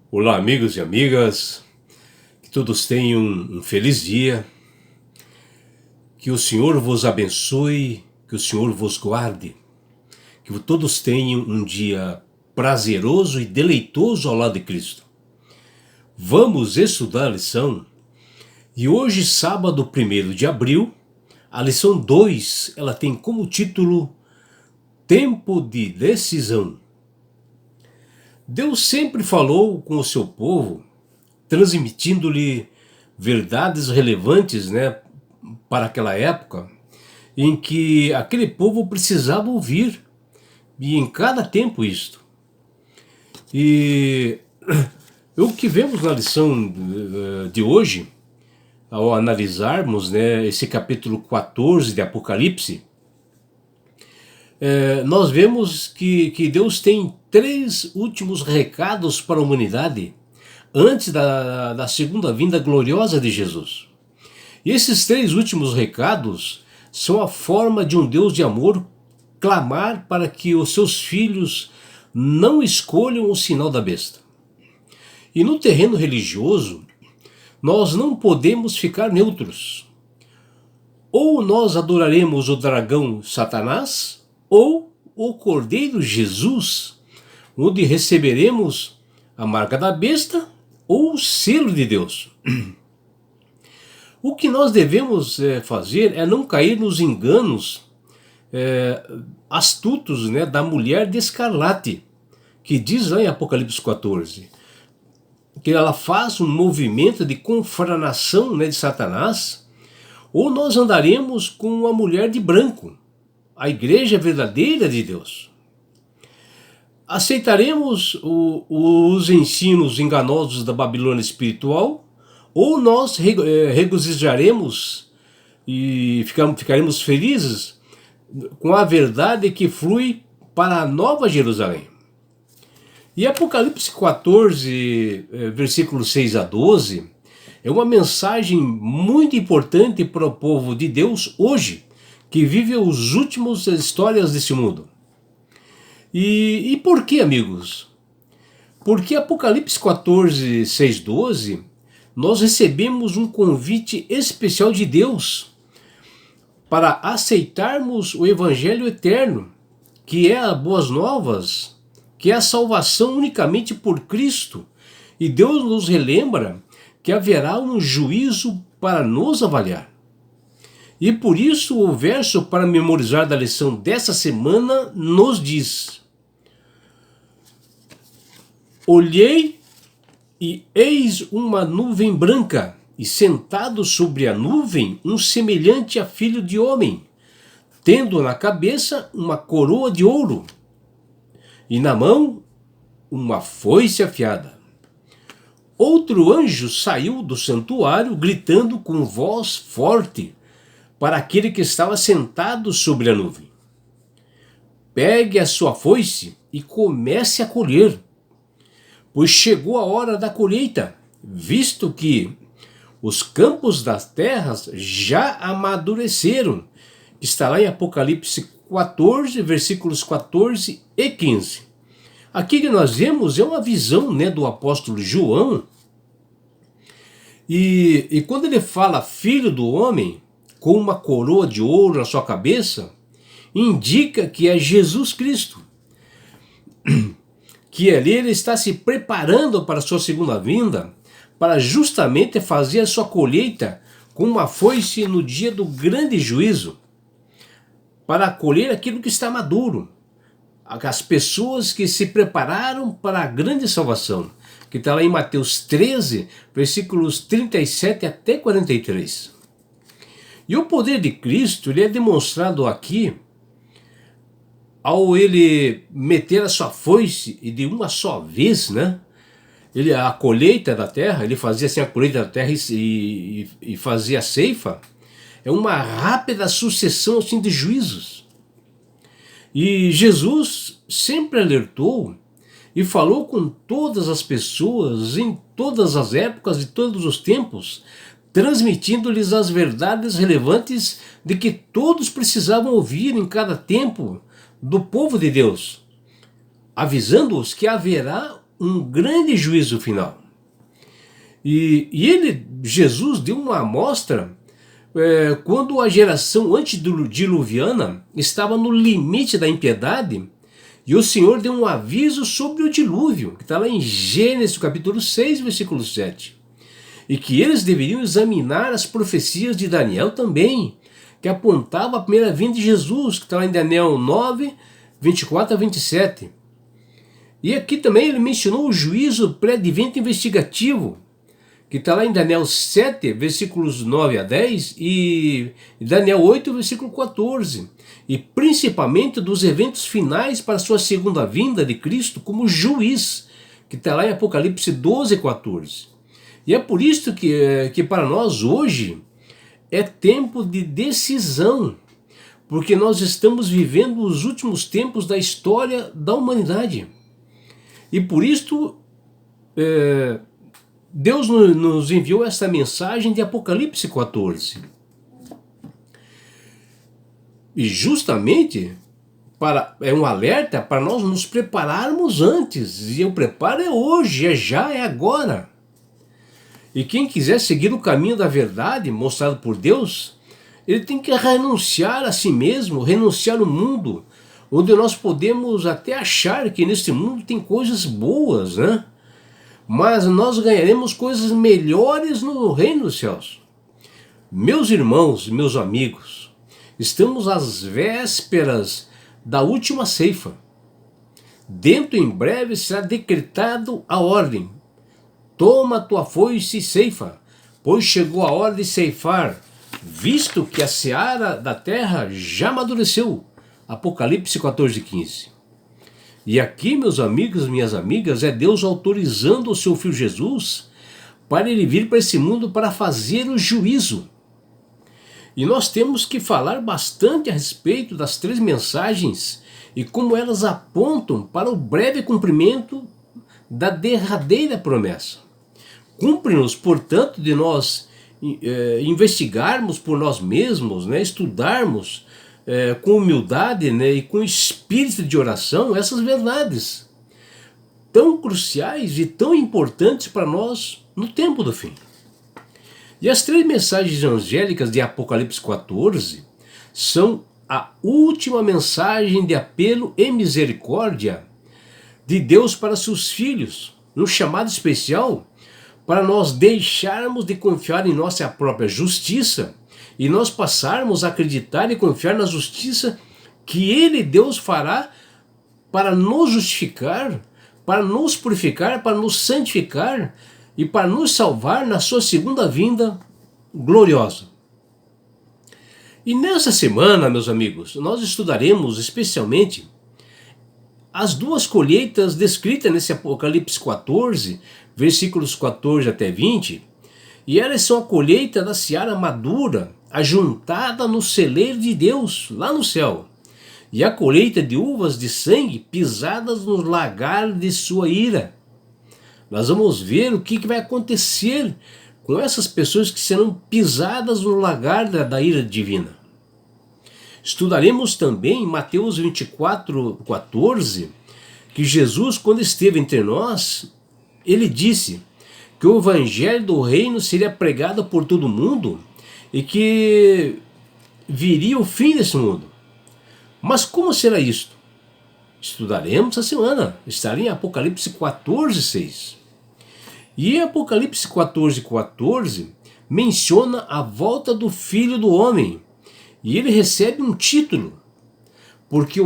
Olá, amigos e amigas, que todos tenham um feliz dia, que o Senhor vos abençoe, que o Senhor vos guarde, que todos tenham um dia prazeroso e deleitoso ao lado de Cristo. Vamos estudar a lição e hoje, sábado 1º de abril, a lição 2, ela tem como título Tempo de Decisão. Deus sempre falou com o seu povo, transmitindo-lhe verdades relevantes, para aquela época, em que aquele povo precisava ouvir, e em cada tempo isto. E o que vemos na lição de hoje, ao analisarmos esse capítulo 14 de Apocalipse, nós vemos que Deus tem 3 últimos recados para a humanidade antes da segunda vinda gloriosa de Jesus. E esses 3 últimos recados são a forma de um Deus de amor clamar para que os seus filhos não escolham o sinal da besta. E no terreno religioso, nós não podemos ficar neutros. Ou nós adoraremos o dragão Satanás, ou o Cordeiro Jesus, onde receberemos a marca da besta ou o selo de Deus. O que nós devemos fazer é não cair nos enganos astutos da mulher de escarlate, que diz lá em Apocalipse 14, que ela faz um movimento de confranação de Satanás, ou nós andaremos com a mulher de branco, a igreja verdadeira de Deus. Aceitaremos os ensinos enganosos da Babilônia espiritual, ou nós regozijaremos e ficaremos felizes com a verdade que flui para a Nova Jerusalém. E Apocalipse 14, versículos 6 a 12, é uma mensagem muito importante para o povo de Deus hoje, que vive as últimas histórias desse mundo. E por que, amigos? Porque Apocalipse 14, 6, 12, nós recebemos um convite especial de Deus para aceitarmos o Evangelho eterno, que é as boas novas, que é a salvação unicamente por Cristo. E Deus nos relembra que haverá um juízo para nos avaliar. E por isso o verso para memorizar da lição dessa semana nos diz: olhei e eis uma nuvem branca, e sentado sobre a nuvem um semelhante a filho de homem, tendo na cabeça uma coroa de ouro, e na mão uma foice afiada. Outro anjo saiu do santuário, gritando com voz forte para aquele que estava sentado sobre a nuvem: pegue a sua foice e comece a colher, pois chegou a hora da colheita, visto que os campos das terras já amadureceram. Está lá em Apocalipse 14, versículos 14 e 15. Aqui que nós vemos é uma visão do apóstolo João. E quando ele fala filho do homem, com uma coroa de ouro na sua cabeça, indica que é Jesus Cristo. Que ali ele está se preparando para a sua segunda vinda, para justamente fazer a sua colheita com uma foice no dia do grande juízo, para colher aquilo que está maduro, as pessoas que se prepararam para a grande salvação, que está lá em Mateus 13, versículos 37 até 43. E o poder de Cristo ele é demonstrado aqui ao ele meter a sua foice e de uma só vez, a colheita da terra, ele fazia assim a colheita da terra e fazia a ceifa, é uma rápida sucessão assim de juízos. E Jesus sempre alertou e falou com todas as pessoas, em todas as épocas e todos os tempos, transmitindo-lhes as verdades relevantes de que todos precisavam ouvir em cada tempo do povo de Deus, avisando-os que haverá um grande juízo final. E Jesus deu uma amostra quando a geração antediluviana estava no limite da impiedade, e o Senhor deu um aviso sobre o dilúvio, que está lá em Gênesis capítulo 6, versículo 7. E que eles deveriam examinar as profecias de Daniel também, que apontava a primeira vinda de Jesus, que está lá em Daniel 9, 24 a 27. E aqui também ele mencionou o juízo pré-advento investigativo, que está lá em Daniel 7, versículos 9 a 10, e Daniel 8, versículo 14. E principalmente dos eventos finais para a sua segunda vinda de Cristo como juiz, que está lá em Apocalipse 12, 14. E é por isso que para nós hoje é tempo de decisão, porque nós estamos vivendo os últimos tempos da história da humanidade. E por isso Deus nos enviou essa mensagem de Apocalipse 14. E justamente é um alerta para nós nos prepararmos antes. E o preparo é hoje, é já, é agora. E quem quiser seguir o caminho da verdade mostrado por Deus, ele tem que renunciar a si mesmo, renunciar ao mundo, onde nós podemos até achar que neste mundo tem coisas boas, né? Mas nós ganharemos coisas melhores no reino dos céus. Meus irmãos, meus amigos, estamos às vésperas da última ceifa. Dentro em breve será decretado a ordem: toma tua foice e ceifa, pois chegou a hora de ceifar, visto que a seara da terra já amadureceu. Apocalipse 14, 15. E aqui, meus amigos, minhas amigas, é Deus autorizando o seu Filho Jesus para ele vir para esse mundo para fazer o juízo. E nós temos que falar bastante a respeito das 3 mensagens e como elas apontam para o breve cumprimento da derradeira promessa. Cumpre-nos, portanto, de nós investigarmos por nós mesmos, né, estudarmos com humildade, né, e com espírito de oração essas verdades tão cruciais e tão importantes para nós no tempo do fim. E as 3 mensagens angélicas de Apocalipse 14 são a última mensagem de apelo e misericórdia de Deus para seus filhos, um chamado especial para nós deixarmos de confiar em nossa própria justiça e nós passarmos a acreditar e confiar na justiça que Ele, Deus, fará para nos justificar, para nos purificar, para nos santificar e para nos salvar na sua segunda vinda gloriosa. E nessa semana, meus amigos, nós estudaremos especialmente as 2 colheitas descritas nesse Apocalipse 14, versículos 14 até 20, e elas são a colheita da seara madura, ajuntada no celeiro de Deus, lá no céu, e a colheita de uvas de sangue pisadas no lagar de sua ira. Nós vamos ver o que vai acontecer com essas pessoas que serão pisadas no lagar da ira divina. Estudaremos também Mateus 24, 14, que Jesus, quando esteve entre nós, ele disse que o evangelho do reino seria pregado por todo mundo e que viria o fim desse mundo. Mas como será isto? Estudaremos essa semana, estará em Apocalipse 14, 6. E Apocalipse 14, 14 menciona a volta do Filho do Homem, e ele recebe um título. Por que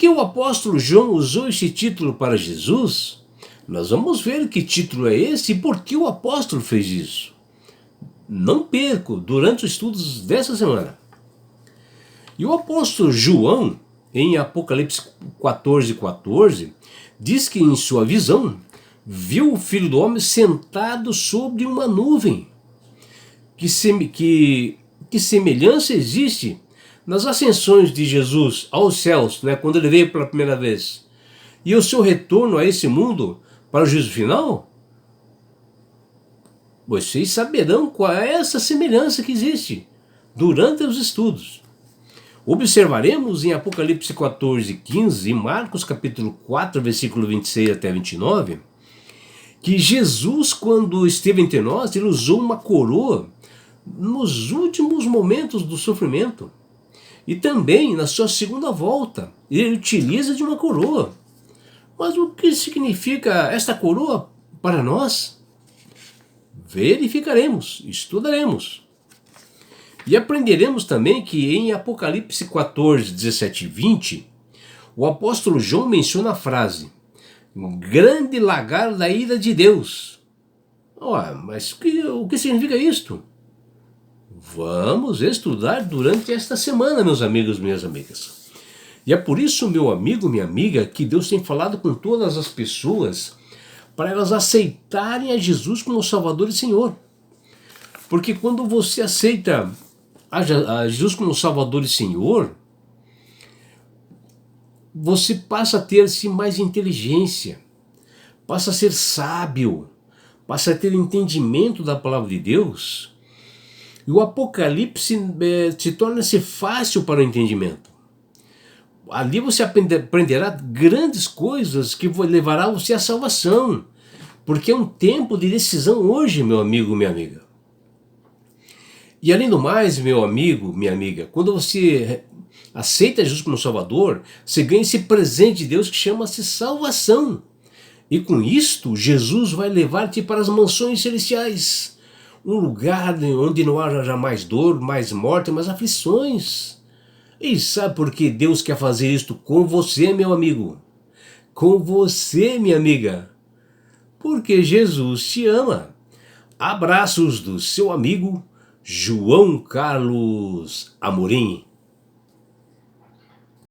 o apóstolo João usou esse título para Jesus? Nós vamos ver que título é esse e por que o apóstolo fez isso. Não perco durante os estudos dessa semana. E o apóstolo João, em Apocalipse 14, 14, diz que em sua visão viu o Filho do Homem sentado sobre uma nuvem. Que semelhança existe nas ascensões de Jesus aos céus, né, quando ele veio pela primeira vez, e o seu retorno a esse mundo para o juízo final? Vocês saberão qual é essa semelhança que existe durante os estudos. Observaremos em Apocalipse 14:15 e Marcos capítulo 4, versículo 26 até 29, que Jesus, quando esteve entre nós, ele usou uma coroa nos últimos momentos do sofrimento. E também na sua segunda volta, ele utiliza de uma coroa. Mas o que significa esta coroa para nós? Verificaremos, estudaremos. E aprenderemos também que em Apocalipse 14, 17 e 20, o apóstolo João menciona a frase: um grande lagar da ira de Deus. Mas o que significa isto? Vamos estudar durante esta semana, meus amigos, minhas amigas. E é por isso, meu amigo, minha amiga, que Deus tem falado com todas as pessoas para elas aceitarem a Jesus como Salvador e Senhor. Porque quando você aceita a Jesus como Salvador e Senhor, você passa a ter assim, mais inteligência, passa a ser sábio, passa a ter entendimento da palavra de Deus, e o Apocalipse se torna-se fácil para o entendimento. Ali você aprenderá grandes coisas que levará você à salvação, porque é um tempo de decisão hoje, meu amigo, minha amiga. E além do mais, meu amigo, minha amiga, quando você aceita Jesus como Salvador, você ganha esse presente de Deus que chama-se salvação. E com isto, Jesus vai levar-te para as mansões celestiais, um lugar onde não haja jamais dor, mais morte, mais aflições. E sabe por que Deus quer fazer isto com você, meu amigo? Com você, minha amiga? Porque Jesus te ama. Abraços do seu amigo João Carlos Amorim.